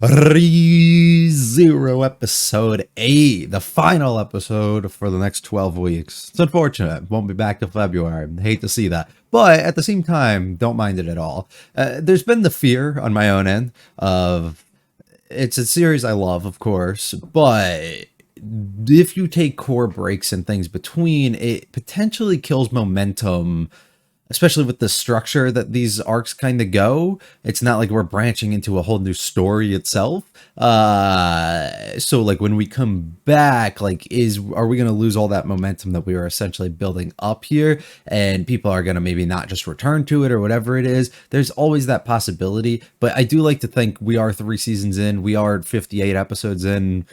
Rezero episode 8, the final episode for the next 12 weeks. It's unfortunate. Won't be back till February. Hate to see that. But at the same time, don't mind it at all. There's been the fear on my own end of it's a series I love, of course, but if you take core breaks and things between, it potentially kills momentum, especially with the structure that these arcs kind of go. It's not like we're branching into a whole new story itself. So like when we come back, like are we going to lose all that momentum that we were essentially building up here, and people are going to maybe not just return to it or whatever it is? There's always that possibility, but I do like to think we are 3 seasons in, we are 58 episodes in.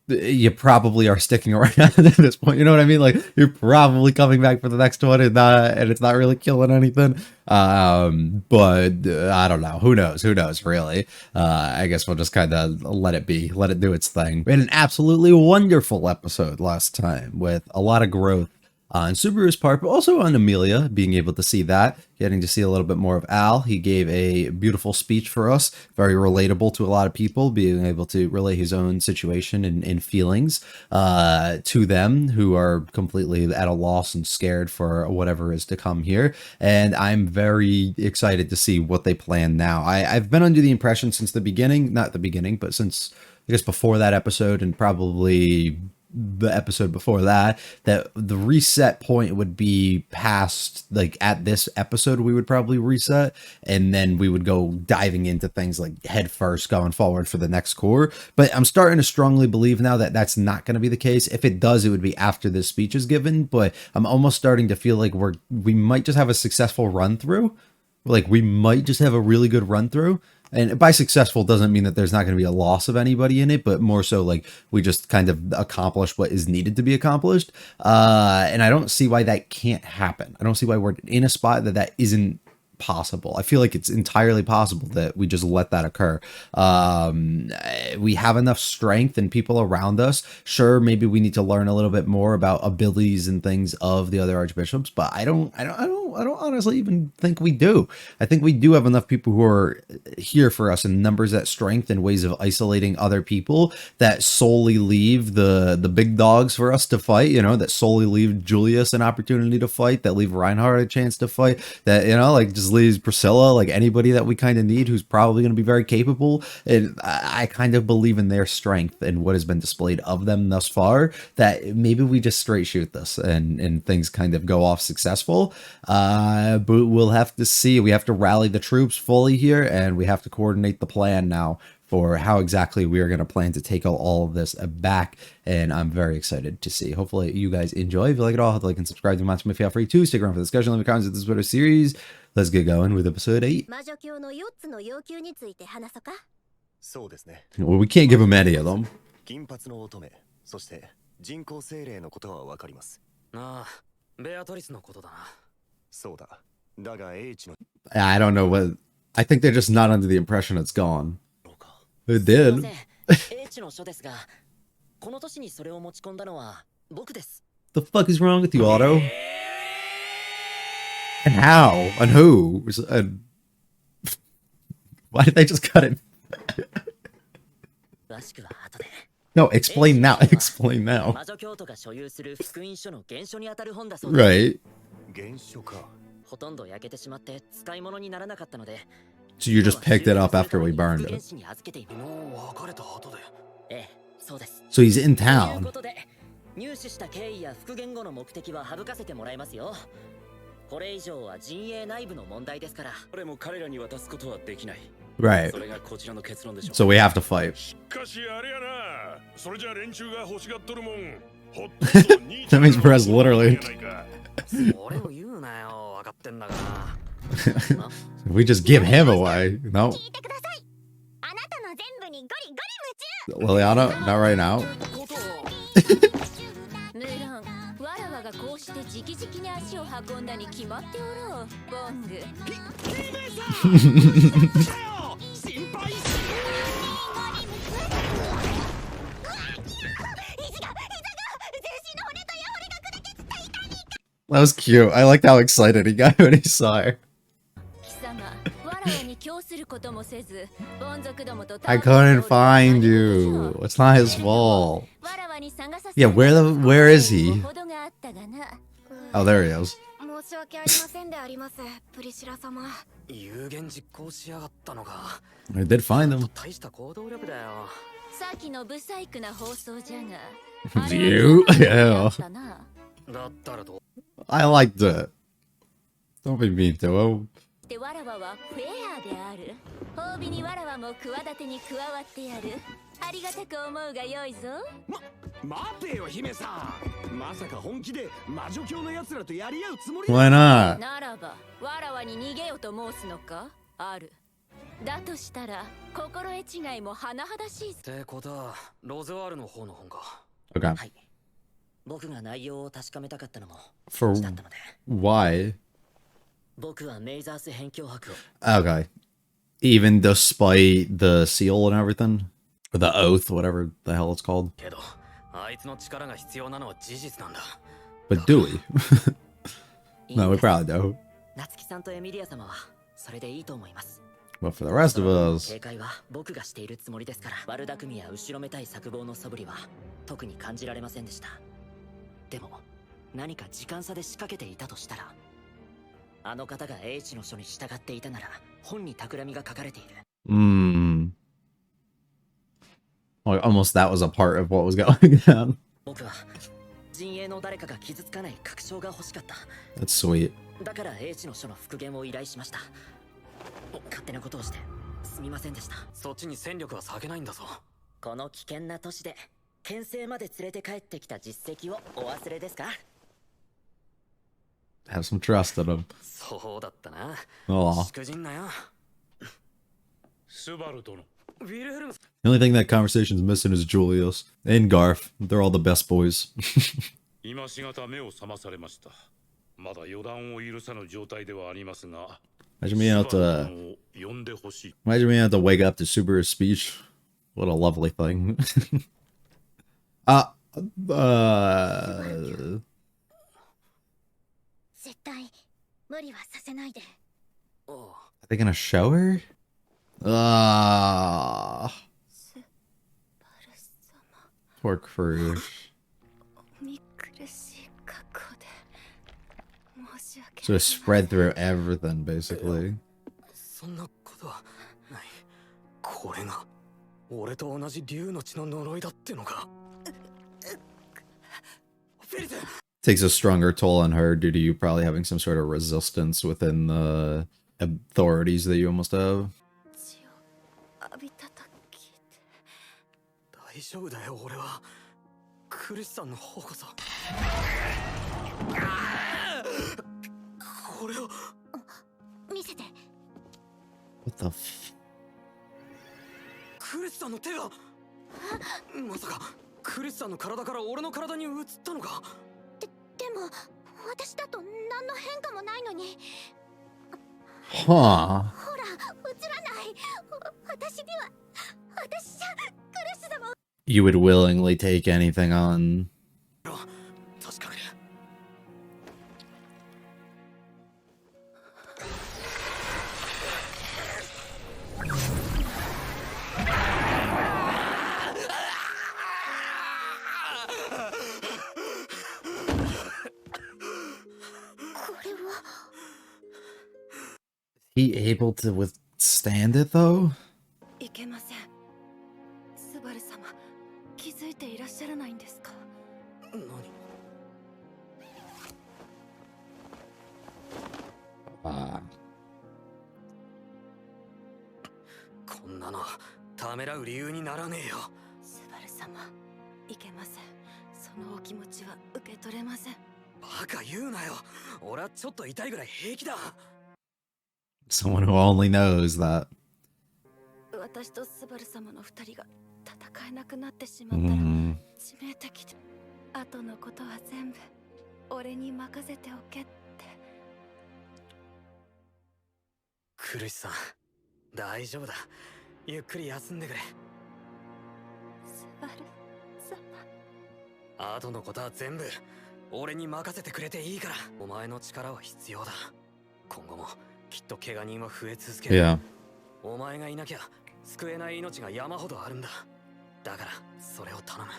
You probably are sticking around at this point. You know what I mean? Like, you're probably coming back for the next one, and it's not really killing anything. But I don't know. Who knows? Who knows, really? I guess we'll just kind of let it be. Let it do its thing. We had an absolutely wonderful episode last time with a lot of growth on Subaru's part, but also on Amelia, being able to see that, getting to see a little bit more of Al. He gave a beautiful speech for us, very relatable to a lot of people, being able to relay his own situation and feelings to them who are completely at a loss and scared for whatever is to come here. And I'm very excited to see what they plan now. I've been under the impression since the beginning, not the beginning, but since, I guess, before that episode and probably the episode before that, that the reset point would be past, like, at this episode we would probably reset, and then we would go diving into things like head first going forward for the next core. But I'm starting to strongly believe now that that's not going to be the case. If it does, it would be after this speech is given, but I'm almost starting to feel like we might just have a successful run through. Like, we might just have a really good run through. And by successful doesn't mean that there's not going to be a loss of anybody in it, but more so like we just kind of accomplish what is needed to be accomplished. And I don't see why that can't happen. I don't see why we're in a spot that isn't possible. I feel like it's entirely possible that we just let that occur. We have enough strength and people around us. Sure, maybe we need to learn a little bit more about abilities and things of the other archbishops, but I don't honestly even think we do. I think we do have enough people who are here for us in numbers, that strength and ways of isolating other people that solely leave the big dogs for us to fight, you know, that solely leave Julius an opportunity to fight, that leave Reinhardt a chance to fight, that, you know, like just leaves Priscilla, like anybody that we kind of need who's probably going to be very capable. And I kind of believe in their strength and what has been displayed of them thus far, that maybe we just straight shoot this and things kind of go off successful. But we'll have to see. We have to rally the troops fully here, and we have to coordinate the plan now for how exactly we are going to plan to take all of this back, and I'm very excited to see. Hopefully you guys enjoy. If you like it all, hit like and subscribe to Match Me Feel Free to stick around for the discussion. Leave me comments of this Twitter series. Let's get going with episode 8. Well, we can't give him any of them. I don't know what. I think they're just not under the impression it's gone. It did. The fuck is wrong with you, Otto? And how? And who? And why did they just cut it? No, explain now. Explain now. Right. So you just picked it up after we burned it. So he's in town. Right. So we have to fight. That means Perez literally. We just give him away. No. Liliana, not right now. That was cute. I liked how excited he got when he saw her. I couldn't find you. It's not his fault. Yeah, where is he? Oh, there he is. 申し訳ありませんであります、プリシラ様。有言実行しやがったのか。 I did find him. 大した行動力だよ。さっきのブサイクな放送じゃが。You? Yeah. だったらど I liked it. Don't be mean to him. でわらわはフェアである。褒美にわらわも企てに加わってやる。ありがたく思うがよいぞ。待てよ姫さん。まさか本気で魔女教の奴らとやり合うつもり Why not? ならばわらわに逃げよと申すのか。ある。だとしたら心得違いも甚だしい。ってことはロゼワールの方の本か。 Okay. はい。僕が内容を確かめたかったのも For だったので、 why? 僕はメイザース辺境博を Okay. Even despite the seal and everything? Or the oath, whatever the hell it's called. けどあいつの力が必要なのは事実なんだ。 But do we? いい No, ん we です。 probably don't. 夏希さんとエミリア様はそれでいいと思います。 But for the rest of us, 警戒は僕がしているつもりですから、悪巧みや後ろめたい策謀の素振りは特に感じられませんでした。でも何か時間差で仕掛けていたとしたら、あの方が英知の書に従っていたなら本に企みが書かれている。like almost that was a part of what was going on. 僕は陣営の誰かが傷つかない確証が欲しかった。 That's sweet. だから英知の書の復元を依頼しました。勝手なことをしてすみませんでした。そっちに戦力は避けないんだぞ。この危険な都市で牽制まで連れて帰ってきた実績をお忘れですか？ Have some trust in him. そうだったな。 Oh. しくじんなよ。スバル殿。ウィルヘルム The only thing that conversation's missing is Julius and Garth. They're all the best boys. 今しがた目を覚まされました。まだ予断を許さぬ状態ではありますが、 Imagine being able スバ to ル殿を呼んでほしい。 imagine being able to wake up to Subaru's speech. What a lovely thing. uh 絶対無理はさせないで。 are they gonna show her? スバル様。 Poor Cruz. 見苦しい格好で申し訳 So it spread through everything, basically. そんなことはない。これが俺と同じ竜の血の呪いだってのか。フェリス Takes a stronger toll on her due to you probably having some sort of resistance within the authorities that you almost have. 血を浴びたと聞いて。大丈夫だよ俺は。クリスさんの方こそ。これを見せて。 What the f... クリスさんの手が。まさかクリスさんの体から俺の体に移ったのか。でも私だと何の変化もないのに。 Huh. ほら映らない。私には私じゃクリス様。 You would willingly take anything on. 確かめる。 これは He able to withstand it though? いけません。スバル様、気づいていらっしゃらないんですか？何 こんなのためらう理由にならねえよ。スバル様、いけません。そのお気持ちは受け取れません。バカ言うなよ。俺はちょっと痛いぐらい平気だ。 Someone who only knows that. 私とスバル様の二人が戦えなくなってしまったら Mm. 致命的で、後のことは全部俺に任せておけって。クリスさん、大丈夫だ。ゆっくり休んでくれ。スバル様。後のことは全部俺に任せてくれていいから。お前の力は必要だ。今後もきっと怪我人は増え続ける。 Yeah. お前がいなきゃ救えない命が山ほどあるんだ。だからそれを頼む。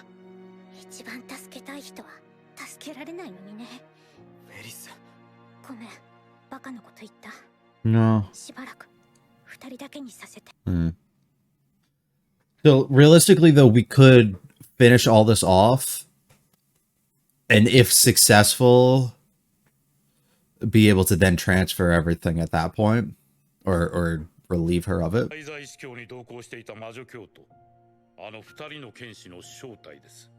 一番助けたい人は助けられないのにね。フェリス。ごめん、バカなこと言った。 No. しばらく二人だけにさせて。 So realistically, though, we could finish all this off, and if successful, be able to then transfer everything at that point, or relieve her of it. 滞在司教に同行していた魔女教徒、あの二人の剣士の正体です。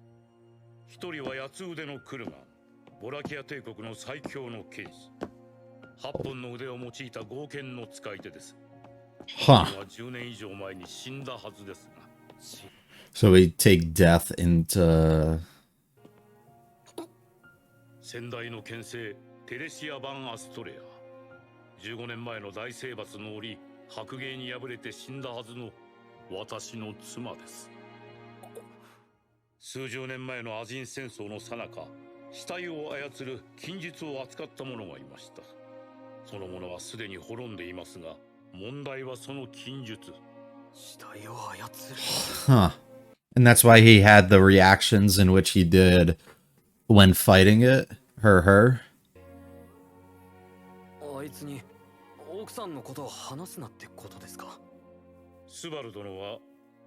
一人は八つ腕のクルマン、ボラキア帝国の最強の剣士。8本の腕を用いた豪剣の使い手です。Huh. は10年以上前に死んだはずですが。So we take death into... 先代の剣聖テレシア・バン・アストレア。15年前の大征伐の折、白芸に敗れて死んだはずの私の妻です。数十年前のアジン戦争の最中、死体を操る禁術を扱った者がいました。その者はすでに滅んでいますが、問題はその禁術。死体を操る。 Huh. And that's why he had the reactions in which he did when fighting it. Her. あいつに奥さんのことを話すなってことですか？スバル殿は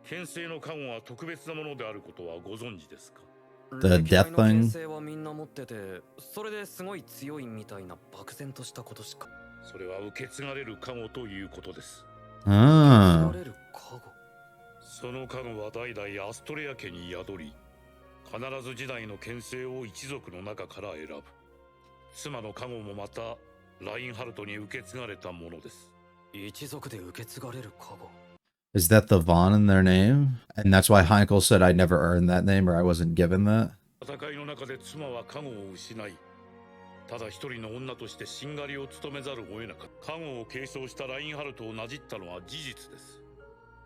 剣聖の加護は特別なものであることはご存知ですか？ The death 歴代の剣 thing. 聖はみんな持ってて、それですごい強いみたいな漠然としたことしか。それは受け継がれる加護ということです。Ah. れる加護。その加護は代々アストレア家に宿り、必ず時代の剣聖を一族の中から選ぶ。妻の加護もまたラインハルトに受け継がれたものです。一族で受け継がれる加護。 Is that the Vaughn in their name? And that's why Heinkel said I never earned that name, or I wasn't given that? 戦いの中で妻は加護を失い、ただ一人の女としてしんがりを務めざるを得なかった。加護を継承したラインハルトをなじったのは事実です。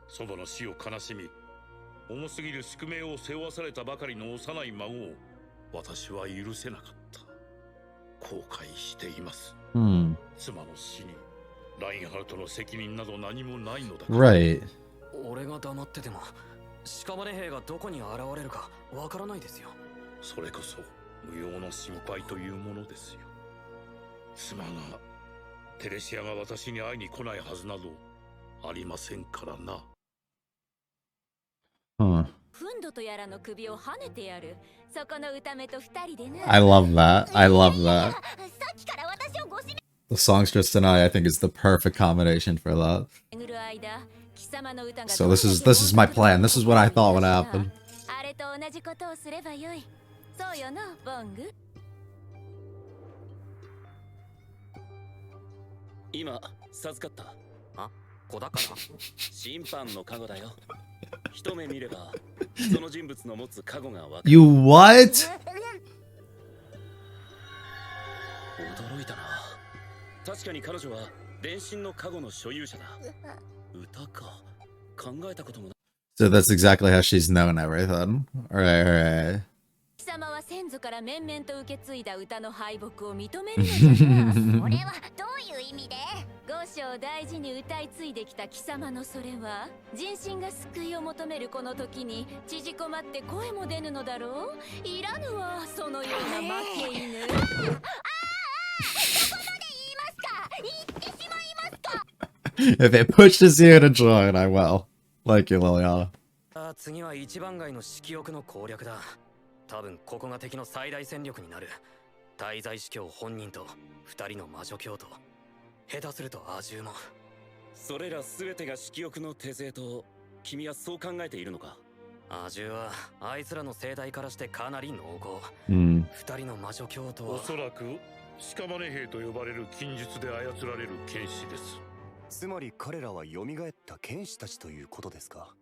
祖母の死を悲しみ、重すぎる宿命を背負わされたばかりの幼い孫を私は許せなかった。後悔しています。妻の死にラインハルトの責任など何もないのだから。 Right. 俺が黙ってても屍兵がどこに現れるかわからないですよ。それこそ無用の心配というものですよ。妻がテレシアが私に会いに来ないはずなどありませんからな。Huh. フンドとやらの首を跳ねてやる。そこの歌目と二人でな。 I love that. I love that. さっきから私をご指名 The songstress tonight, I think, is the perfect combination for that. 巡る間、貴様の歌が So this is my plan. This is what I thought would happen. あれと同じことをすればよい。そうよな、ボング。今授かった。あ、子だから審判の加護だよ。一目見ればその人物の持つ加護がわかる。 You what? 驚いたな。確かに彼女は伝心の加護の所有者だ。歌か。考えたこともない。 So that's exactly how she's known everything. Alright. 貴様は先祖から面々と受け継いだ歌の敗北を認めるのじゃな。それはどういう意味で？五章を大事に歌い継いできた貴様のそれは、人心が救いを求めるこの時に縮こまって声も出ぬのだろう。いらぬわ、そのような負け犬。どこまで言いますか？言ってしまいますか？ If it pushes you to join, I will. Like you, Liliana. 次は一番街の色欲の攻略だ。多分ここが敵の最大戦力になる。滞在司教本人と二人の魔女教徒、下手するとアジュも。それら全てが色欲の手勢と君はそう考えているのか？アジュはあいつらの生態からしてかなり濃厚。二人の魔女教徒はおそらく屍兵と呼ばれる禁術で操られる剣士です。つまり彼らは蘇った剣士たちということですか？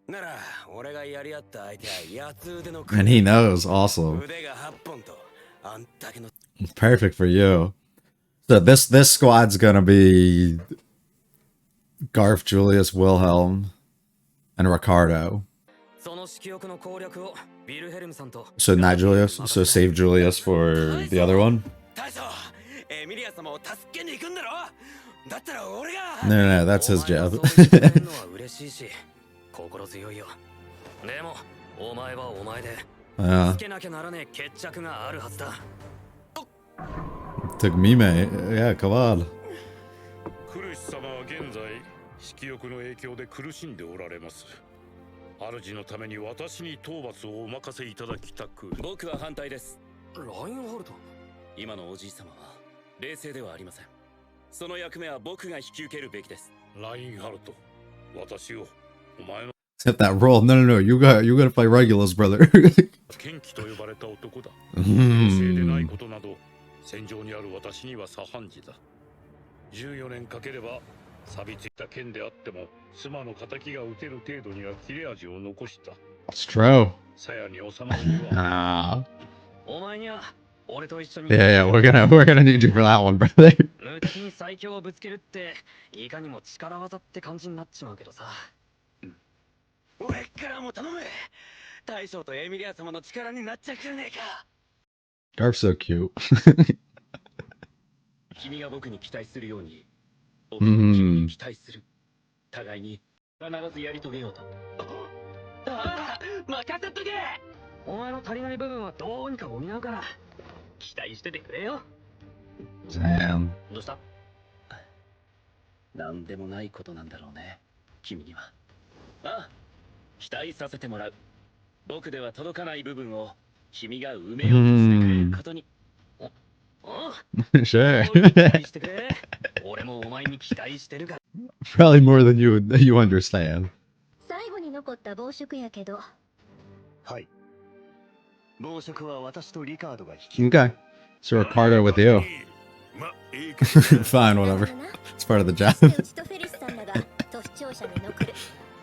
なら俺がやり合った相手は八つ腕の And he knows also. 腕が8本とあんだけの Perfect for you. So this squad's gonna be Garth, Julius, Wilhelm, and Ricardo. その色欲の攻略をビルヘルムさんと So not Julius. So save Julius for the other one. 大将エミリア様を助けに行くんだろ。だったら俺が No, that's his お前は job. そう言ってくれるのは嬉しいし心強いよ。でもお前はお前で Yeah. つけなきゃならねえ決着があるはずだ。 Took me, mate. Yeah, come on. クルシ様は現在色欲の影響で苦しんでおられます。主のために私に討伐をお任せいただきたく。僕は反対です。ラインハルト、今のおじい様は冷静ではありません。その役目は僕が引き受けるべきです。ラインハルト、私をお前の Hit that roll. No. You gotta play Regulus, brother. 剣気と呼ばれた男だ。冷静でないことなど戦場にある私には左半時だ。14年かければ錆びついた剣であっても妻の仇が撃てる程度には切れ味を残した。 It's true. 鞘に収まるには Ah. お前には俺と一緒に Yeah, we're gonna need you for that one, brother. 無敵に最強をぶつけるっていかにも力技って感じになっちまうけどさ。俺からも頼む。大将とエミリア様の力になっちゃくれねえか。 Garf's so cute. 君が僕に期待するように僕も君に期待する。互いに必ずやり遂げようと。任せとけ。お前の足りない部分はどうにか補うから期待しててくれよ。 Damn. どうした？なんでもないことなんだろうね、君には。ああ、期待させてもらう。僕では届かない部分を君が埋めようとしてくれることに。Sure. 期待してくれ。俺もお前に期待してるから。 Probably more than you understand. 最後に残った暴食やけど、はい。暴食は私とリカードが引き Okay. So Ricardo with you. まあいいけど Fine, whatever. It's part of the job. うちとフェリスさんらが都市庁舎に残る。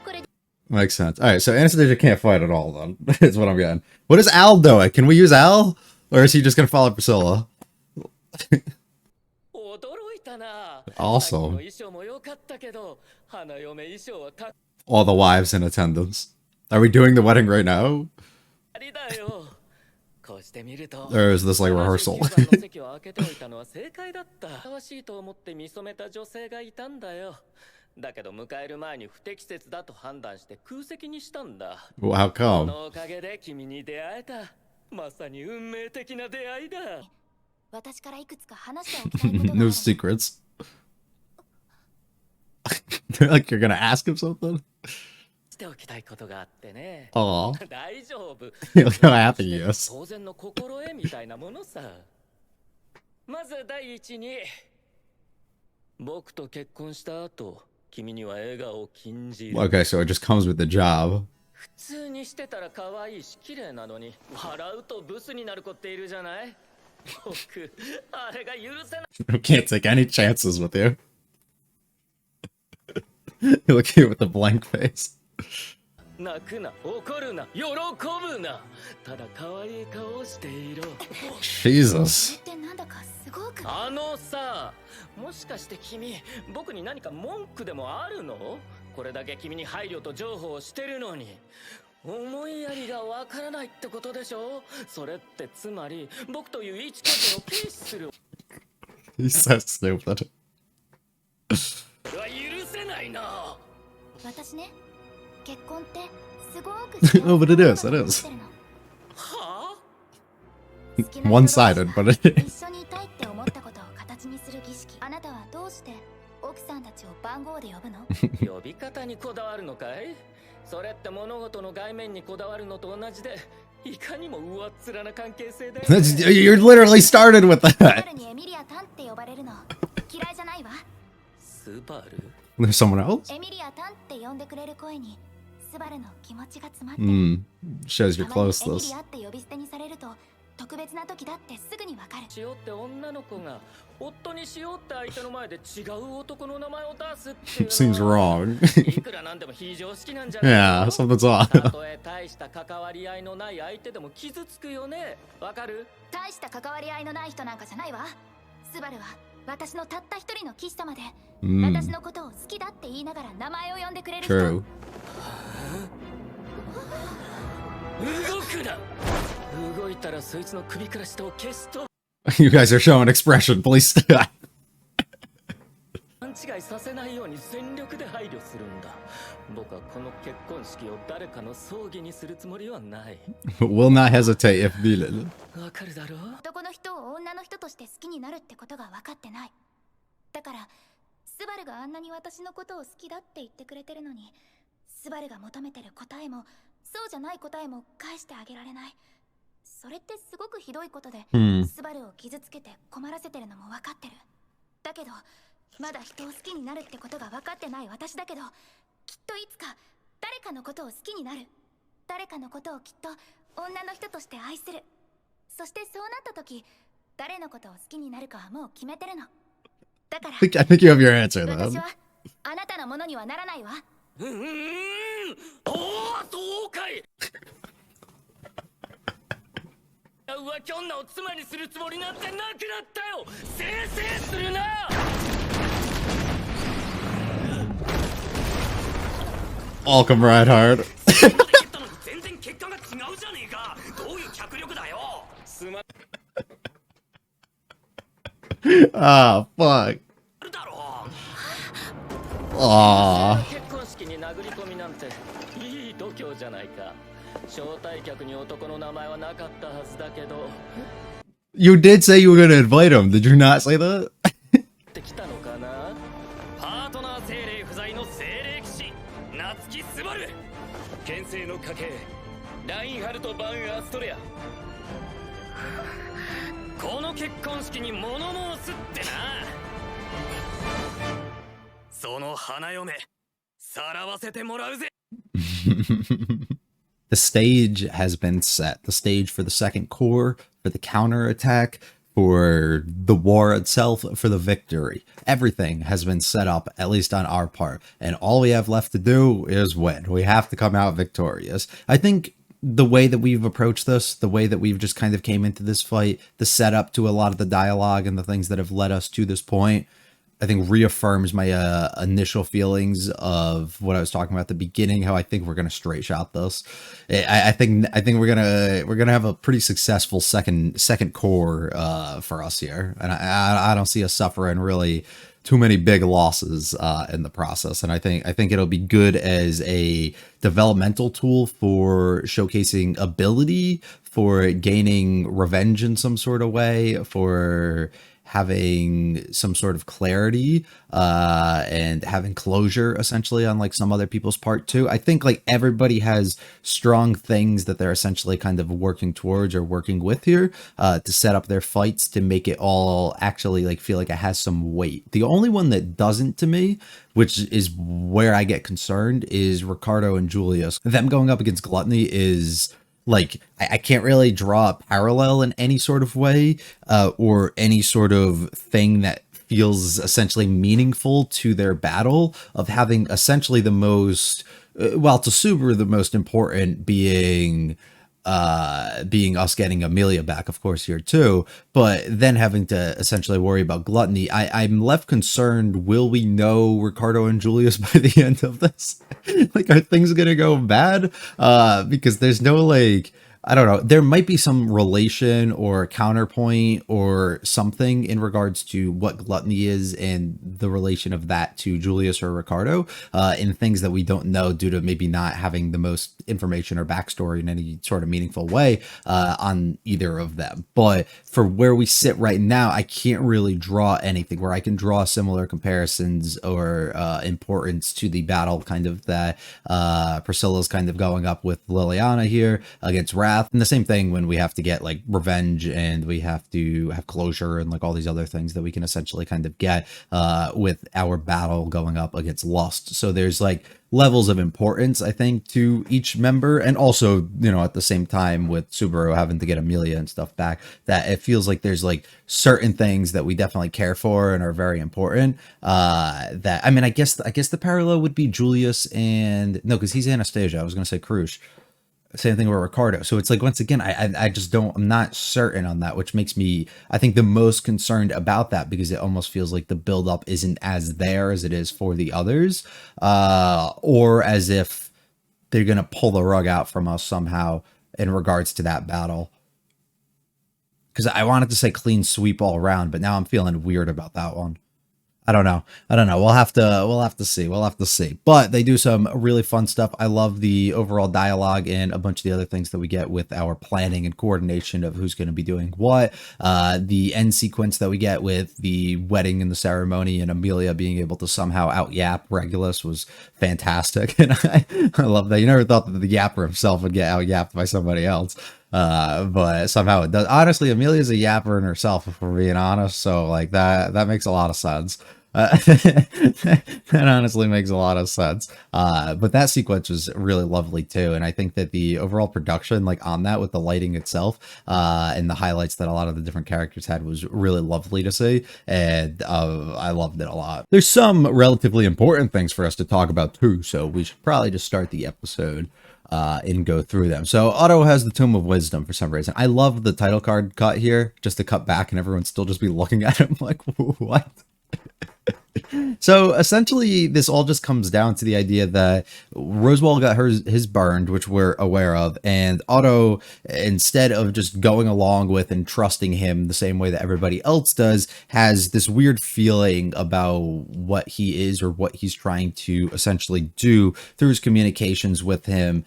これ Makes sense. Alright, so Anastasia can't fight at all, then. Is what I'm getting. What is Al doing? Can we use Al? Or is he just gonna follow Priscilla? 驚いたな。 Also, 衣装も良かったけど、花嫁衣装はかっ all the wives in attendance. Are we doing the wedding right now? かりだよ。こうしてみると、 Or is this like rehearsal? 79番の席を開けておいたのは正解だった。ふさわしいと思って見初めた女性がいたんだよ。だけど迎える前に不適切だと判断して空席にしたんだ。 Well, how そ come? のおかげで君に出会えた。まさに運命的な出会いだ。私からいくつか話しておきたいことがある No secrets. They're like, you're gonna ask him something? しておきたいことがあってね。 Aw. 大丈夫。 Look how happy he is. 当然の心得みたいなものさ。まず第一に、僕と結婚した後、君には笑顔を禁じる。 Okay, so it just comes with the job. 普通にしてたら可愛いし綺麗なのに、笑うとブスになる子っているじゃない？僕、あれが許せない。 I can't take any chances with you. Look at you with the blank face. 泣くな、怒るな、喜ぶな。ただ可愛い顔をしていろ。 Jesus. ってなんだかすごくあのさ、もしかして君、僕に何か文句でもあるの？これだけ君に配慮と情報をしてるのに。思いやりがわからないってことでしょ？それってつまり、僕という一個人を軽視する。 He's so stupid. は許せないな。私ね、結婚ってすごく No, but it is, it is. は好 One-sided, but it 一 is. 緒にいたいって思ったことを形にする儀式。あなたはどうして奥さんたちを番号で呼ぶの？ぁ？呼び方にこだわるのかい？それって物事の外面にこだわるのと同じで、いかにも上っ面な関係性で。That's, you're literally started with スバ that. ルにエミリア・タンって呼ばれるの嫌いじゃないわ。スバル？ There's someone else? エミリア・タンって呼んでくれる声にスバルの気持ちが詰まってる。 Hmm. Shows you're たまに close to エミ this. リアって呼び捨てにされると特別な時だってすぐにわかる。しようって女の子が夫にしようって相手の前で違う男の名前を出すっていうの Seems は wrong. いくらなんでも非常識なんじゃないの？ Yeah, something's た off. とえ大した関わり合いのない相手でも傷つくよね。わかる？大した関わり合いのない人なんかじゃないわ。スバルは私のたった一人の騎士様で、私 Hmm. のことを好きだって言いながら名前を呼んでくれる人。 True. 動くな。動いたらそいつの首から下を消すと。 You guys are showing expression. Please stop. 勘違いさせないように全力で配慮するんだ。僕はこの結婚式を誰かの葬儀にするつもりはない。 Will not hesitate if needed. わかるだろう。男の人を女の人として好きになるってことが分かってない。だからスバルがあんなに私のことを好きだって言ってくれてるのに、スバルが求めてる答えもそうじゃない答えも返してあげられない。それってすごくひどいことで、スバルを傷つけて困らせてるのも分かってる。だけどまだ人を好きになるってことが分かってない私だけど、きっといつか誰かのことを好きになる。誰かのことをきっと女の人として愛する。そしてそうなった時、誰のことを好きになるかはもう決めてるの。だから I think you have your answer 私 though. はあなたのものにはならないわ。おお、そうかい。浮気女を妻にするつもりなんてなくなったよ。せいせいするな。 Welcome, Reinhardt. 全然結果が違うじゃねえか。どういう脚力だよ。 Ah, fuck. だろう。 Aw. 結婚式に殴り込みなんていい度胸じゃないか。招待客に男の名前はなかったはずだけど。 You did say you were gonna invite him. Did you not say that? ってきたのかな。パートナー精霊不在の精霊騎士夏木スバル。牽制の家系ラインハルト・バン・アストレア。この結婚式に物申すってな。その花嫁さらわせてもらうぜ。 The stage has been set. The stage for the second core, for the counterattack, for the war itself, for the victory. Everything has been set up, at least on our part. And all we have left to do is win. We have to come out victorious. I think the way that we've approached this, the way that we've just kind of came into this fight, the setup to a lot of the dialogue and the things that have led us to this point, I think reaffirms my initial feelings of what I was talking about at the beginning. How I think we're gonna straight shot this. I think we're gonna have a pretty successful second core for us here, and I don't see us suffering really too many big losses in the process. And I think it'll be good as a developmental tool for showcasing ability, for gaining revenge in some sort of way, for having some sort of clarity and having closure essentially on like some other people's part too. I think like everybody has strong things that they're essentially kind of working towards or working with here to set up their fights to make it all actually like feel like it has some weight. The only one that doesn't to me, which is where I get concerned, is Ricardo and Julius. Them going up against Gluttony is like, I can't really draw a parallel in any sort of way or any sort of thing that feels essentially meaningful to their battle of having essentially the most, well, to Subaru, the most important being us getting Amelia back, of course, here too, but then having to essentially worry about Gluttony. I'm left concerned, will we know Ricardo and Julius by the end of this? Like, are things gonna go bad? Because there's no, like, I don't know, there might be some relation or counterpoint or something in regards to what Gluttony is and the relation of that to Julius or Ricardo in things that we don't know due to maybe not having the most information or backstory in any sort of meaningful way on either of them. But for where we sit right now, I can't really draw anything where I can draw similar comparisons or importance to the battle kind of that Priscilla's kind of going up with Liliana here against Wrath. And the same thing when we have to get like revenge and we have to have closure and like all these other things that we can essentially kind of get with our battle going up against Lust. So there's like levels of importance, I think, to each member. And also, you know, at the same time with Subaru having to get Amelia and stuff back, that it feels like there's like certain things that we definitely care for and are very important. That, I mean, I guess the parallel would be Julius and, no, because he's Anastasia. I was going to say Krush. Same thing with Ricardo. So it's like, once again, I just don't, I'm not certain on that, which makes me, I think, the most concerned about that, because it almost feels like the buildup isn't as there as it is for the others, or as if they're going to pull the rug out from us somehow in regards to that battle. Because I wanted to say clean sweep all around, but now I'm feeling weird about that one. I don't know. I don't know. We'll have to see. We'll have to see. But they do some really fun stuff. I love the overall dialogue and a bunch of the other things that we get with our planning and coordination of who's going to be doing what. The end sequence that we get with the wedding and the ceremony and Amelia being able to somehow out yap Regulus was fantastic. And I love that. You never thought that the yapper himself would get out yapped by somebody else. But somehow it does. Honestly, Amelia's a yapper in herself, if we're being honest. So like that makes a lot of sense. That honestly makes a lot of sense. But that sequence was really lovely too. And I think that the overall production, like on that with the lighting itself, and the highlights that a lot of the different characters had was really lovely to see. And I loved it a lot. There's some relatively important things for us to talk about too. So we should probably just start the episode and go through them. So Otto has the Tome of Wisdom for some reason. I love the title card cut here, just to cut back and everyone still just be looking at him like, what? So essentially, this all just comes down to the idea that Roswell got his burned, which we're aware of, and Otto, instead of just going along with and trusting him the same way that everybody else does, has this weird feeling about what he is or what he's trying to essentially do through his communications with him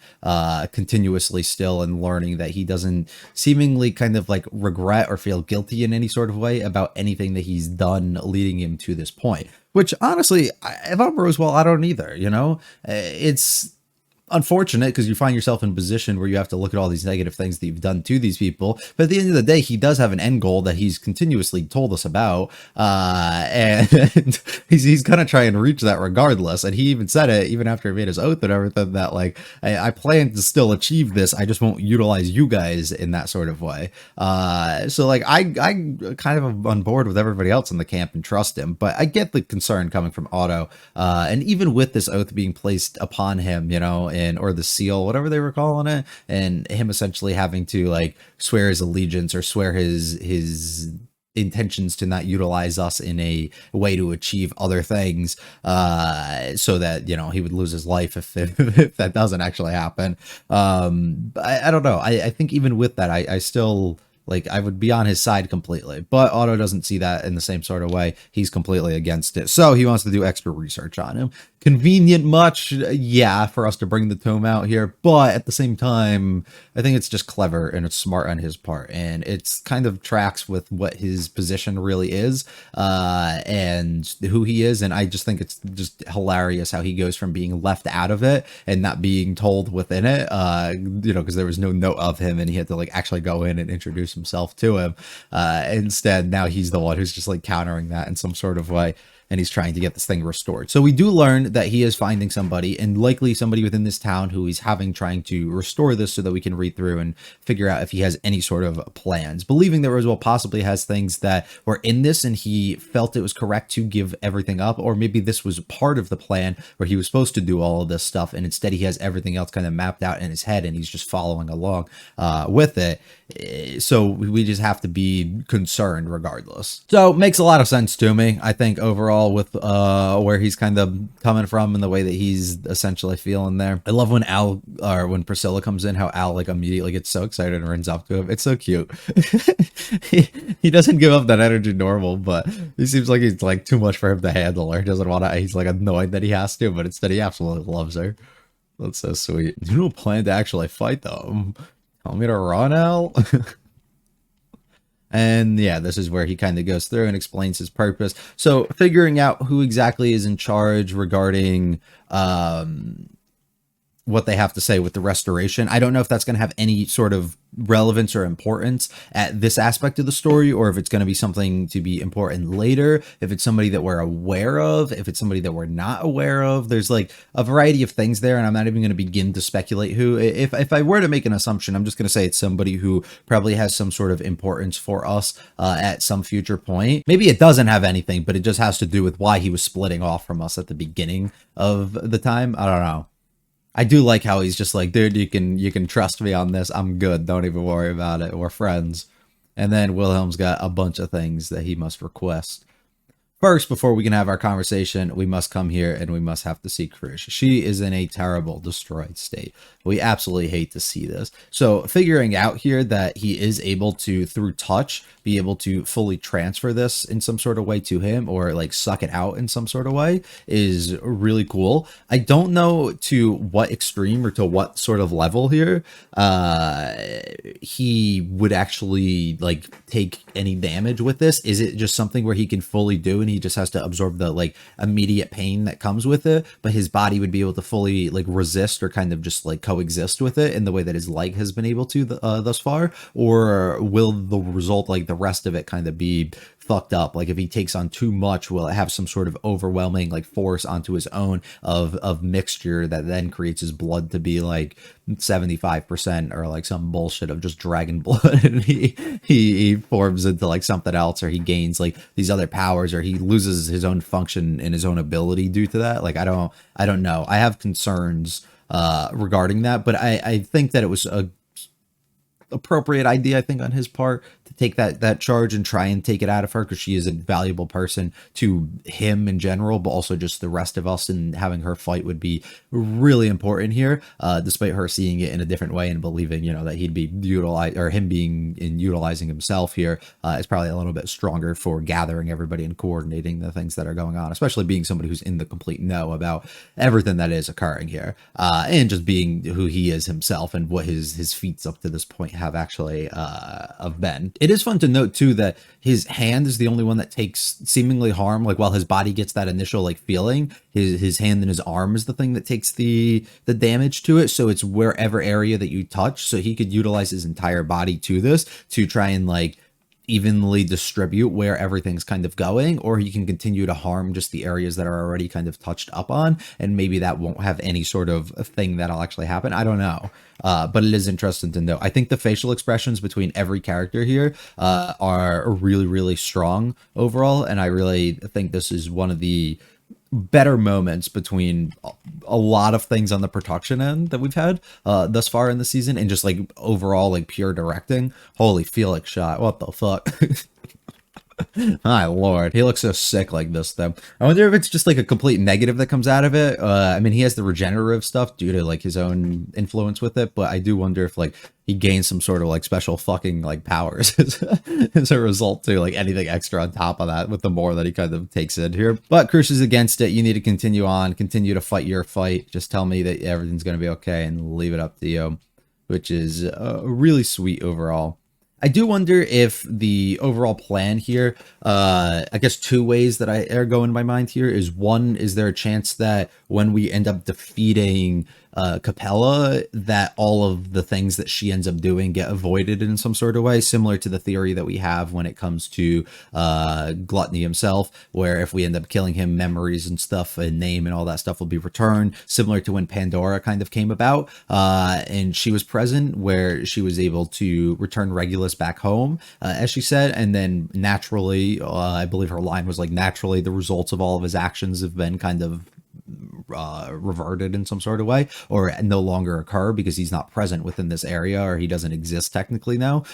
continuously still, and learning that he doesn't seemingly kind of like regret or feel guilty in any sort of way about anything that he's done leading him to this point. Which honestly, if I'm Roswell, I don't either, you know? It's unfortunate because you find yourself in a position where you have to look at all these negative things that you've done to these people. But at the end of the day, he does have an end goal that he's continuously told us about. And he's going to try and reach that regardless. And he even said it, even after he made his oath and everything, that like, I plan to still achieve this. I just won't utilize you guys in that sort of way. So like, I kind of am on board with everybody else in the camp and trust him. But I get the concern coming from Otto. And even with this oath being placed upon him, you know, or the seal, whatever they were calling it, and him essentially having to like swear his allegiance or swear his intentions to not utilize us in a way to achieve other things, so that, you know, he would lose his life if that doesn't actually happen. I don't know. I think even with that, I still, like, I would be on his side completely, but Otto doesn't see that in the same sort of way. He's completely against it. So he wants to do extra research on him. Convenient much? Yeah, for us to bring the tome out here, but at the same time, I think it's just clever and it's smart on his part, and it's kind of tracks with what his position really is, and who he is, and I just think it's just hilarious how he goes from being left out of it and not being told within it, you know, because there was no note of him and he had to like actually go in and introduce himself to him. Instead, now he's the one who's just like countering that in some sort of way, and he's trying to get this thing restored. So we do learn that he is finding somebody, and likely somebody within this town, who he's having trying to restore this so that we can read through and figure out if he has any sort of plans. Believing that Roswell possibly has things that were in this and he felt it was correct to give everything up, or maybe this was part of the plan where he was supposed to do all of this stuff, and instead he has everything else kind of mapped out in his head and he's just following along with it. So we just have to be concerned regardless. So makes a lot of sense to me, I think, overall, with where he's kind of coming from and the way that he's essentially feeling there. I love when when Priscilla comes in, how Al like immediately gets so excited and runs up to him. It's so cute. he doesn't give up that energy normal, but he seems like he's like too much for him to handle, or he doesn't want to. He's like annoyed that he has to, but instead he absolutely loves her. That's so sweet. You don't plan to actually fight though. Tell me to run, Al. And yeah, this is where he kind of goes through and explains his purpose. So figuring out who exactly is in charge regarding what they have to say with the restoration. I don't know if that's going to have any sort of relevance or importance at this aspect of the story, or if it's going to be something to be important later, if it's somebody that we're aware of, if it's somebody that we're not aware of. There's like a variety of things there, and I'm not even going to begin to speculate who. If I were to make an assumption, I'm just going to say it's somebody who probably has some sort of importance for us at some future point. Maybe it doesn't have anything, but it just has to do with why he was splitting off from us at the beginning of the time. I don't know. I do like how he's just like, dude, you can trust me on this. I'm good. Don't even worry about it. We're friends. And then Wilhelm's got a bunch of things that he must request. First, before we can have our conversation, we must come here and we must have to see Krish. She is in a terrible, destroyed state. We absolutely hate to see this. So figuring out here that he is able to, through touch, be able to fully transfer this in some sort of way to him, or like suck it out in some sort of way, is really cool. I don't know to what extreme or to what sort of level here he would actually like take any damage with this. Is it just something where he can fully do and he just has to absorb the like immediate pain that comes with it, but his body would be able to fully like resist or kind of just like coexist with it in the way that his leg has been able to thus far? Or will the result, like the rest of it, kind of be fucked up? Like if he takes on too much, will it have some sort of overwhelming like force onto his own of mixture that then creates his blood to be like 75% or like some bullshit of just dragon blood, and he forms into like something else, or he gains like these other powers, or he loses his own function and his own ability due to that? Like I don't know. I have concerns regarding that, but I think that it was a appropriate idea, I think, on his part to take that charge and try and take it out of her, because she is a valuable person to him in general, but also just the rest of us, and having her fight would be really important here, despite her seeing it in a different way and believing, you know, that he'd be utilized, or him being in utilizing himself here is probably a little bit stronger for gathering everybody and coordinating the things that are going on, especially being somebody who's in the complete know about everything that is occurring here, and just being who he is himself and what his feats up to this point have actually have been. It is fun to note too that his hand is the only one that takes seemingly harm. Like while his body gets that initial like feeling, his hand and his arm is the thing that takes the damage to it. So it's wherever area that you touch. So he could utilize his entire body to this to try and like evenly distribute where everything's kind of going, or he can continue to harm just the areas that are already kind of touched up on, and maybe that won't have any sort of thing that'll actually happen. I don't know. But it is interesting to know. I think the facial expressions between every character here are really, really strong overall, and I really think this is one of the better moments between a lot of things on the production end that we've had thus far in the season, and just like overall like pure directing. Holy Felix shot, what the fuck. My lord, he looks so sick like this though. I wonder if it's just like a complete negative that comes out of it. I mean, he has the regenerative stuff due to like his own influence with it, but I do wonder if like he gains some sort of like special fucking like powers as a result to like anything extra on top of that with the more that he kind of takes in here. But Krish is against it. You need to continue on, continue to fight your fight. Just tell me that everything's going to be okay and leave it up to you, which is really sweet overall. I do wonder if the overall plan here, I guess two ways that are going in my mind here is, one, is there a chance that when we end up defeating Capella, that all of the things that she ends up doing get avoided in some sort of way, similar to the theory that we have when it comes to Gluttony himself, where if we end up killing him, memories and stuff and name and all that stuff will be returned, similar to when Pandora kind of came about and she was present, where she was able to return Regulus back home, as she said, and then naturally, I believe her line was like, naturally the results of all of his actions have been kind of reverted in some sort of way, or no longer occur because he's not present within this area, or he doesn't exist technically now.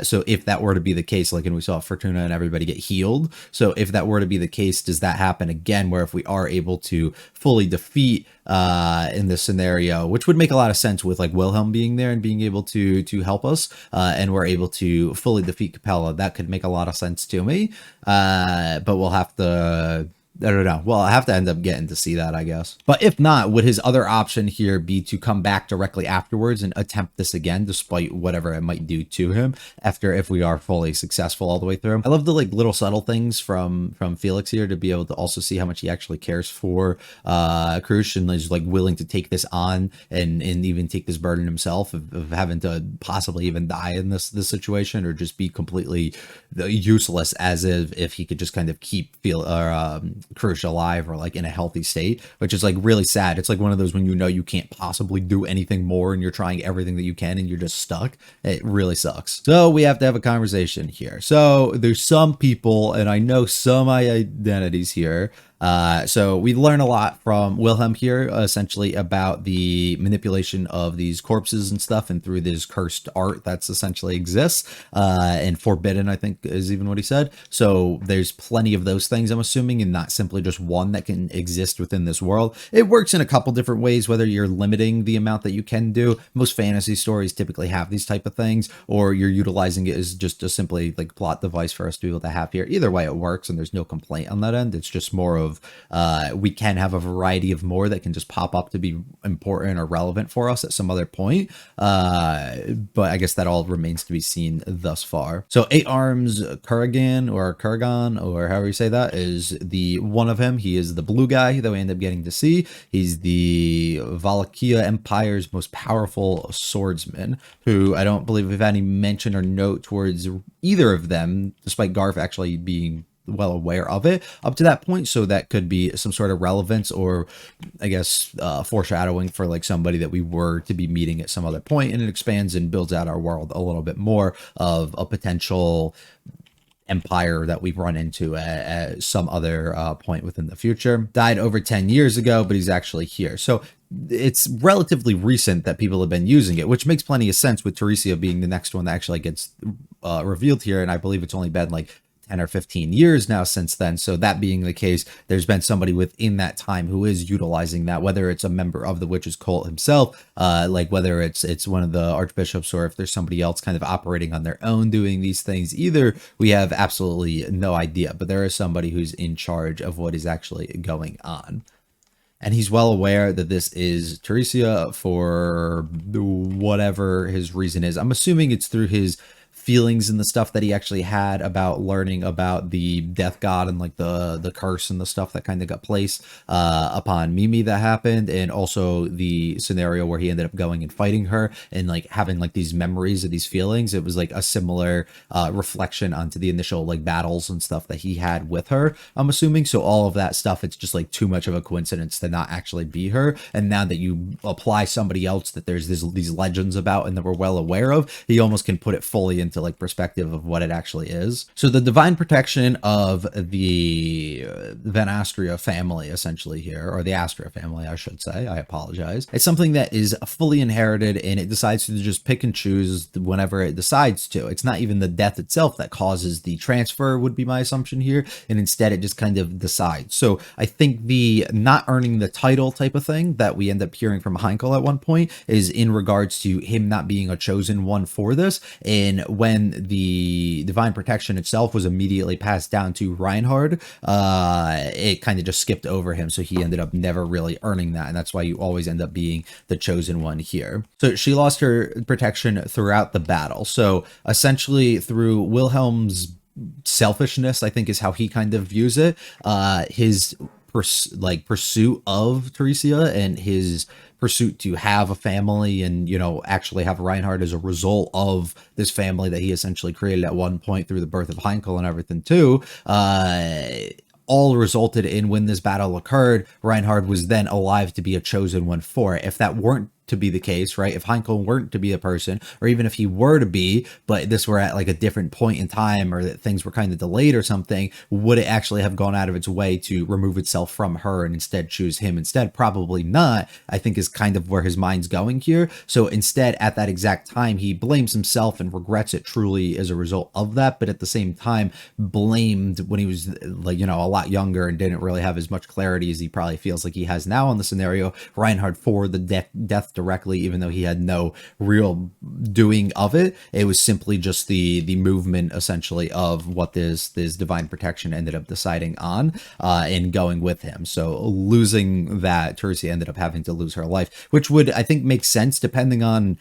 So if that were to be the case, like, and we saw Fortuna and everybody get healed, so if that were to be the case, does that happen again, where if we are able to fully defeat in this scenario, which would make a lot of sense with like Wilhelm being there and being able to help us, and we're able to fully defeat Capella, that could make a lot of sense to me, but we'll have to, I don't know. Well, I have to end up getting to see that, I guess. But if not, would his other option here be to come back directly afterwards and attempt this again, despite whatever it might do to him after, if we are fully successful all the way through? I love the like little subtle things from Felix here, to be able to also see how much he actually cares for Krush, and is like willing to take this on and even take this burden himself of having to possibly even die in this situation, or just be completely useless, as if he could just kind of keep Krush alive, or like in a healthy state, which is like really sad. It's like one of those when you know you can't possibly do anything more and you're trying everything that you can and you're just stuck. It really sucks. So we have to have a conversation here. So there's some people, and I know some identities here, So we learn a lot from Wilhelm here, essentially about the manipulation of these corpses and stuff, and through this cursed art that's essentially exists, and forbidden, I think is even what he said. So there's plenty of those things, I'm assuming, and not simply just one that can exist within this world. It works in a couple different ways, whether you're limiting the amount that you can do. Most fantasy stories typically have these type of things, or you're utilizing it as just a simply like plot device for us to be able to have here. Either way, it works, and there's no complaint on that end. It's just more of we can have a variety of more that can just pop up to be important or relevant for us at some other point. But I guess that all remains to be seen thus far. So 8 Arms Kurgan or Kurgan, or however you say that, is the one of him. He is the blue guy that we end up getting to see. He's the Wallachia Empire's most powerful swordsman, who I don't believe we've had any mention or note towards either of them, despite Garth actually being well aware of it up to that point. So that could be some sort of relevance, or I guess foreshadowing for like somebody that we were to be meeting at some other point, and it expands and builds out our world a little bit more of a potential empire that we run into at some other point within the future. Died over 10 years ago, but he's actually here. So it's relatively recent that people have been using it, which makes plenty of sense with Teresia being the next one that actually gets revealed here. And I believe it's only been like 10 or 15 years now since then. So that being the case, there's been somebody within that time who is utilizing that, whether it's a member of the witches cult himself, like whether it's one of the archbishops, or if there's somebody else kind of operating on their own doing these things. Either, we have absolutely no idea, but there is somebody who's in charge of what is actually going on. And he's well aware that this is Teresia for whatever his reason is. I'm assuming it's through his feelings and the stuff that he actually had about learning about the death god and like the curse and the stuff that kind of got placed upon Mimi that happened, and also the scenario where he ended up going and fighting her and like having like these memories of these feelings. It was like a similar reflection onto the initial like battles and stuff that he had with her, I'm assuming. So all of that stuff, it's just like too much of a coincidence to not actually be her. And now that you apply somebody else that there's these legends about and that we're well aware of, he almost can put it fully into like perspective of what it actually is. So the divine protection of the Van Astria family, essentially here, or the Astria family, I should say, I apologize. It's something that is fully inherited, and it decides to just pick and choose whenever it decides to. It's not even the death itself that causes the transfer, would be my assumption here, and instead it just kind of decides. So I think the not earning the title type of thing that we end up hearing from Heinkel at one point is in regards to him not being a chosen one for this, and when the divine protection itself was immediately passed down to Reinhard, it kind of just skipped over him, so he ended up never really earning that, and that's why you always end up being the chosen one here. So she lost her protection throughout the battle. So essentially through Wilhelm's selfishness, I think is how he kind of views it, his pursuit of Teresia and his pursuit to have a family and, you know, actually have Reinhard as a result of this family that he essentially created at one point through the birth of Heinkel and everything too, all resulted in, when this battle occurred, Reinhard was then alive to be a chosen one for it. If that weren't to be the case, right? If Heinkel weren't to be a person, or even if he were to be, but this were at like a different point in time, or that things were kind of delayed or something, would it actually have gone out of its way to remove itself from her and instead choose him instead? Probably not, I think, is kind of where his mind's going here. So instead, at that exact time, he blames himself and regrets it truly as a result of that, but at the same time blamed when he was like, you know, a lot younger and didn't really have as much clarity as he probably feels like he has now on the scenario, Reinhard, for the death directly, even though he had no real doing of it. It was simply just the movement, essentially, of what this divine protection ended up deciding on and going with him. So losing that, Teresia ended up having to lose her life, which would, I think, make sense depending on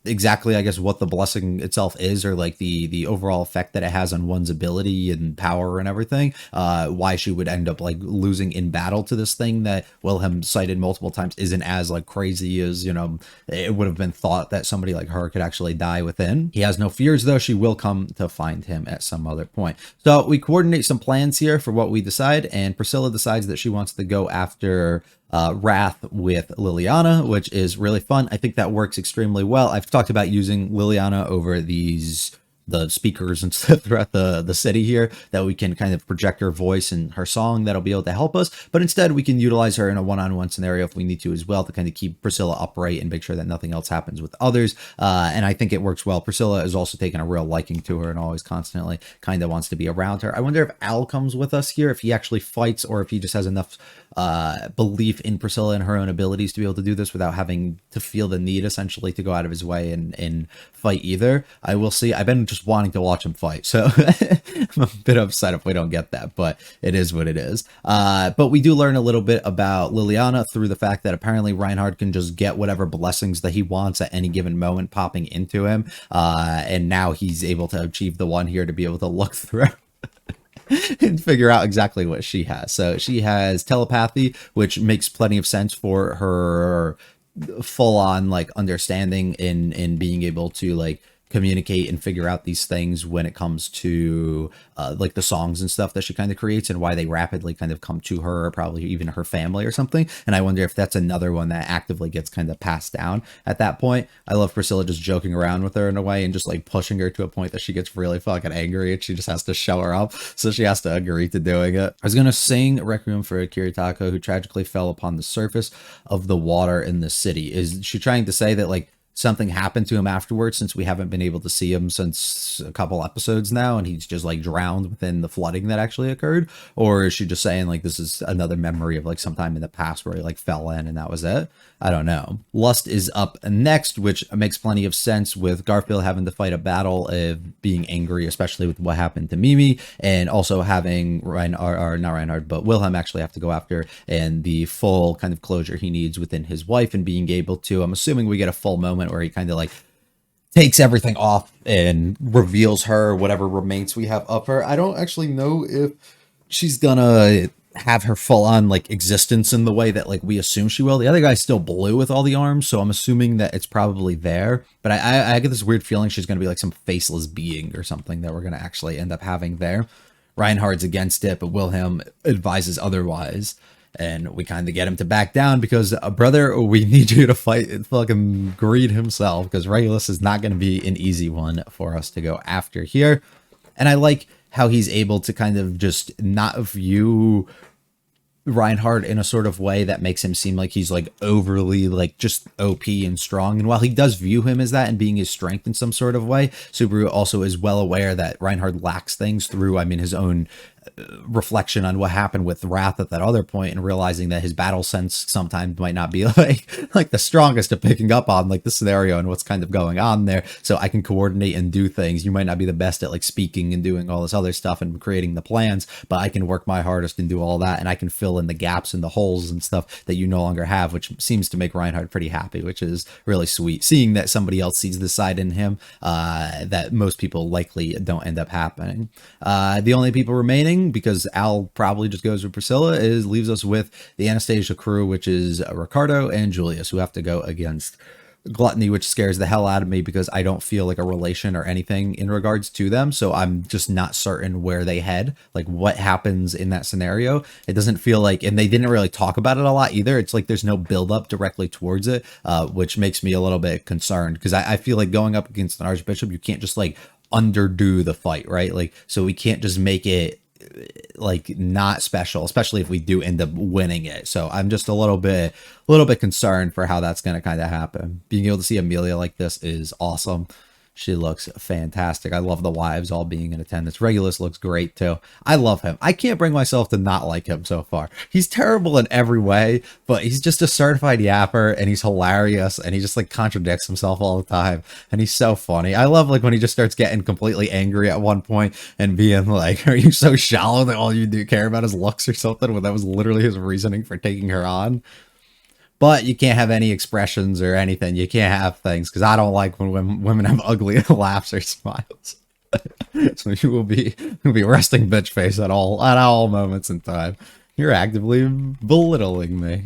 exactly, I guess, what the blessing itself is, or like the overall effect that it has on one's ability and power and everything, why she would end up like losing in battle to this thing that Wilhelm cited multiple times isn't as like crazy as, you know, it would have been thought that somebody like her could actually die within. He has no fears, though. She will come to find him at some other point. So we coordinate some plans here for what we decide, and Priscilla decides that she wants to go after Wrath with Liliana, which is really fun. I think that works extremely well. I've talked about using Liliana over these the speakers and stuff throughout the city here, that we can kind of project her voice and her song that'll be able to help us. But instead, we can utilize her in a one-on-one scenario if we need to as well, to kind of keep Priscilla upright and make sure that nothing else happens with others. And I think it works well. Priscilla has also taken a real liking to her and always constantly kind of wants to be around her. I wonder if Al comes with us here, if he actually fights, or if he just has enough belief in Priscilla and her own abilities to be able to do this without having to feel the need essentially to go out of his way and fight either. I will see. I've been just wanting to watch him fight, so I'm a bit upset if we don't get that, but it is what it is. But we do learn a little bit about Liliana through the fact that apparently Reinhard can just get whatever blessings that he wants at any given moment popping into him, and now he's able to achieve the one here to be able to look through and figure out exactly what she has. So she has telepathy, which makes plenty of sense for her full-on like understanding in being able to like communicate and figure out these things when it comes to like the songs and stuff that she kind of creates, and why they rapidly kind of come to her, or probably even her family or something. And I wonder if that's another one that actively gets kind of passed down at that point. I love Priscilla just joking around with her in a way and just like pushing her to a point that she gets really fucking angry and she just has to show her up, so she has to agree to doing it. I was gonna sing Requiem for Kiritako, who tragically fell upon the surface of the water in the city. Is she trying to say that like something happened to him afterwards, since we haven't been able to see him since a couple episodes now, and he's just like drowned within the flooding that actually occurred? Or is she just saying like this is another memory of like sometime in the past where he like fell in and that was it? I don't know. Lust is up next, which makes plenty of sense with Garfield having to fight a battle of being angry, especially with what happened to Mimi, and also having not Reinhard, but Wilhelm actually have to go after, and the full kind of closure he needs within his wife, and being able to, I'm assuming we get a full moment where he kind of like takes everything off and reveals her whatever remains we have of her. I don't actually know if she's gonna have her full on like existence in the way that like we assume she will. The other guy's still blue with all the arms, so I'm assuming that it's probably there. But I get this weird feeling she's gonna be like some faceless being or something that we're gonna actually end up having there. Reinhard's against it, but Wilhelm advises otherwise. And we kind of get him to back down because, brother, we need you to fight fucking Greed himself, because Regulus is not going to be an easy one for us to go after here. And I like how he's able to kind of just not view Reinhard in a sort of way that makes him seem like he's like overly like just OP and strong. And while he does view him as that and being his strength in some sort of way, Subaru also is well aware that Reinhard lacks things through, I mean, his own reflection on what happened with Wrath at that other point, and realizing that his battle sense sometimes might not be like the strongest at picking up on like the scenario and what's kind of going on there. So I can coordinate and do things. You might not be the best at like speaking and doing all this other stuff and creating the plans, but I can work my hardest and do all that, and I can fill in the gaps and the holes and stuff that you no longer have, which seems to make Reinhard pretty happy, which is really sweet, seeing that somebody else sees the side in him that most people likely don't end up happening. The only people remaining, because Al probably just goes with Priscilla, leaves us with the Anastasia crew, which is Ricardo and Julius, who have to go against Gluttony, which scares the hell out of me because I don't feel like a relation or anything in regards to them. So I'm just not certain where they head, like what happens in that scenario. It doesn't feel like, and they didn't really talk about it a lot either. It's like there's no build up directly towards it, which makes me a little bit concerned, because I feel like going up against an Archbishop, you can't just like underdo the fight, right? Like, so we can't just make it like not special, especially if we do end up winning it. So I'm just a little bit concerned for how that's going to kind of happen. Being able to see Amelia like this is awesome. She looks fantastic. I love the wives all being in attendance. Regulus looks great too. I love him. I can't bring myself to not like him so far. He's terrible in every way, but he's just a certified yapper, and he's hilarious, and he just like contradicts himself all the time, and he's so funny. I love like when he just starts getting completely angry at one point and being like, are you so shallow that all you do care about is looks or something, when that was literally his reasoning for taking her on. But you can't have any expressions or anything. You can't have things, because I don't like when women have ugly laughs or smiles. So you will be resting bitch face at all moments in time. You're actively belittling me.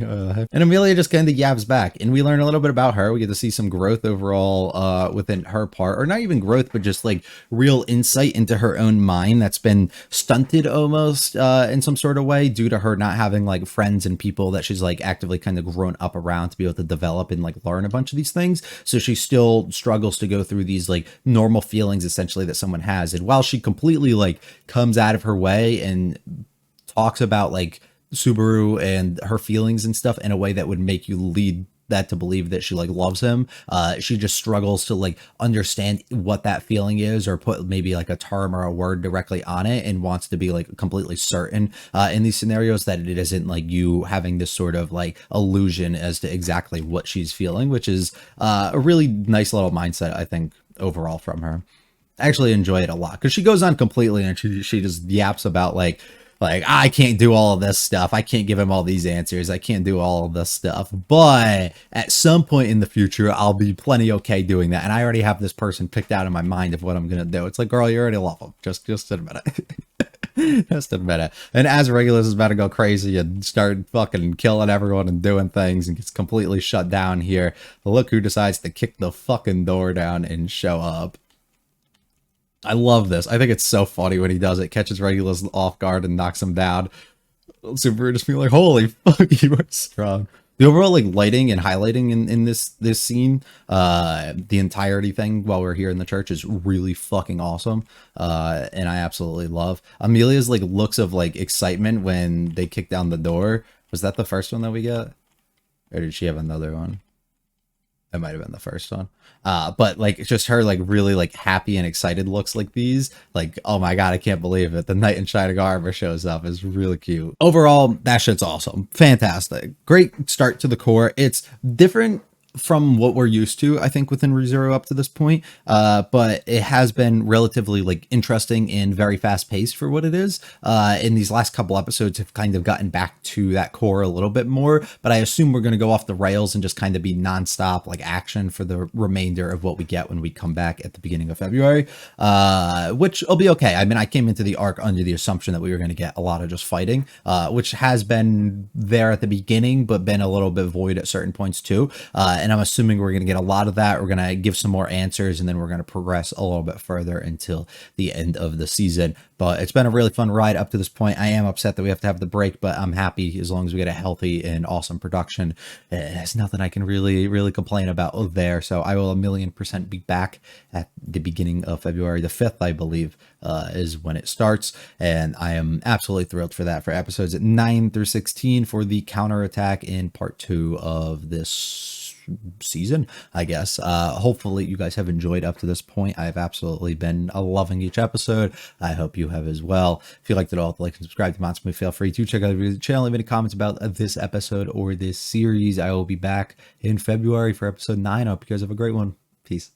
And Amelia just kind of yabs back, and we learn a little bit about her. We get to see some growth overall within her part, or not even growth, but just like real insight into her own mind that's been stunted almost in some sort of way due to her not having like friends and people that she's like actively kind of grown up around to be able to develop and like learn a bunch of these things. So she still struggles to go through these like normal feelings essentially that someone has. And while she completely like comes out of her way and talks about like Subaru and her feelings and stuff in a way that would make you lead that to believe that she like loves him, she just struggles to like understand what that feeling is or put maybe like a term or a word directly on it, and wants to be like completely certain in these scenarios that it isn't like you having this sort of like illusion as to exactly what she's feeling, which is a really nice little mindset, I think, overall from her. I actually enjoy it a lot because she goes on completely and she just yaps about like I can't do all of this stuff. I can't give him all these answers. I can't do all of this stuff. But at some point in the future, I'll be plenty okay doing that. And I already have this person picked out in my mind of what I'm going to do. It's like, girl, you already love him. Just admit it. Just admit it. And as Regulus is about to go crazy and start fucking killing everyone and doing things and gets completely shut down here, look who decides to kick the fucking door down and show up. I love this. I think it's so funny when he does it. Catches Regulus off guard and knocks him down. Super just being like, holy fuck, you are strong. The overall like lighting and highlighting in this scene, the entirety thing while we're here in the church is really fucking awesome. And I absolutely love Amelia's like looks of like excitement when they kick down the door. Was that the first one that we got? Or did she have another one? That might have been the first one. But like just her like really like happy and excited looks like these, like, oh my god, I can't believe it. The knight in shining armor shows up is really cute. Overall, that shit's awesome. Fantastic. Great start to the core. It's different from what we're used to, I think, within ReZero up to this point. But it has been relatively like interesting and very fast paced for what it is. In these last couple episodes have kind of gotten back to that core a little bit more, but I assume we're going to go off the rails and just kind of be nonstop like action for the remainder of what we get when we come back at the beginning of February, which will be okay. I mean, I came into the arc under the assumption that we were going to get a lot of just fighting, which has been there at the beginning, but been a little bit void at certain points too. And I'm assuming we're going to get a lot of that. We're going to give some more answers, and then we're going to progress a little bit further until the end of the season. But it's been a really fun ride up to this point. I am upset that we have to have the break, but I'm happy as long as we get a healthy and awesome production. There's nothing I can really complain about there. So I will 1,000,000% be back at the beginning of February the 5th, I believe, is when it starts. And I am absolutely thrilled for that, for episodes 9 through 16 for the counterattack in part 2 of this season, I guess. Hopefully you guys have enjoyed up to this point. I've absolutely been loving each episode. I hope you have as well. If you liked it all, like and subscribe to Monster Movie, feel free to check out the channel. Leave any comments about this episode or this series. I will be back in February for episode 9. I hope you guys have a great one. Peace.